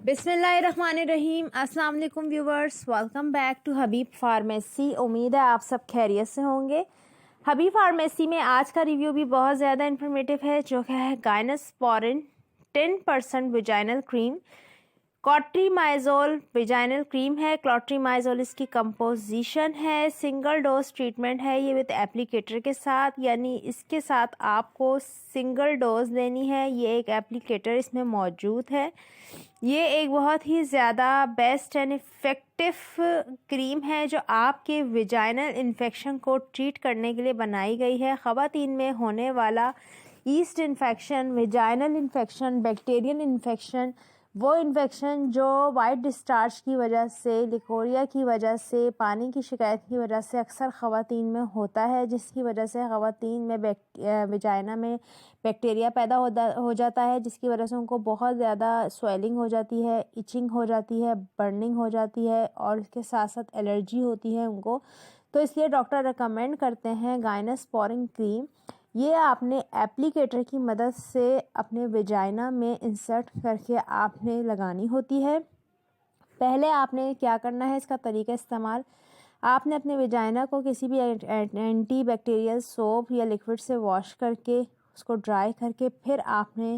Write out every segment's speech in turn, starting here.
बिस्मिल्लाहिर्रहमानिर्रहीम। अस्सलाम वालेकुम viewers, welcome back to Habib pharmacy. उम्मीद है आप सब खैरियत से होंगे। हबीब फार्मेसी में आज का रिव्यू भी बहुत ज़्यादा इन्फॉर्मेटिव है, जो कि है गायनोस्पोरिन 10% विजाइनल क्रीम। क्लोट्रीमाइजोल विजाइनल क्रीम है। क्लोट्रीमाइजोल इसकी कंपोजिशन है। सिंगल डोज ट्रीटमेंट है ये विद एप्लीकेटर के साथ, यानी इसके साथ आपको सिंगल डोज लेनी है। ये एक एप्लीकेटर इसमें मौजूद है। ये एक बहुत ही ज़्यादा बेस्ट एंड इफ़ेक्टिव क्रीम है जो आपके विजाइनल इन्फेक्शन को ट्रीट करने के लिए बनाई गई है। ख़वातीन में होने वाला east infection, vaginal infection, bacterial infection, वो इन्फेक्शन जो वाइट डिस्चार्ज की वजह से, लिकोरिया की वजह से, पानी की शिकायत की वजह से अक्सर ख़वातीन में होता है, जिसकी वजह से ख़वातीन में विजाइना में बैक्टीरिया पैदा हो जाता है, जिसकी वजह से उनको बहुत ज़्यादा स्वेलिंग हो जाती है, इचिंग हो जाती है, बर्निंग हो जाती है और इसके साथ साथ एलर्जी होती है उनको। तो इसलिए डॉक्टर रिकमेंड करते हैं गायनोस्पोरिन क्रीम। ये आपने एप्लीकेटर की मदद से अपने विजाइना में इंसर्ट करके आपने लगानी होती है। पहले आपने क्या करना है, इसका तरीका इस्तेमाल, आपने अपने विजाइना को किसी भी एंटी बैक्टीरियल सोप या लिक्विड से वॉश करके उसको ड्राई करके फिर आपने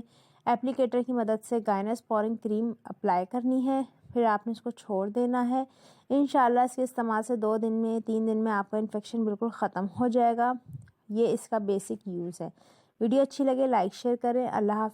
एप्लीकेटर की मदद से गायनोस्पोरिन क्रीम अप्लाई करनी है। फिर आपने इसको छोड़ देना है। इंशाल्लाह इसके इस्तेमाल से 2 दिन में 3 दिन में आपका इन्फेक्शन बिल्कुल ख़त्म हो जाएगा। ये इसका बेसिक यूज़ है। वीडियो अच्छी लगे लाइक शेयर करें। अल्लाह हाफ़िज़।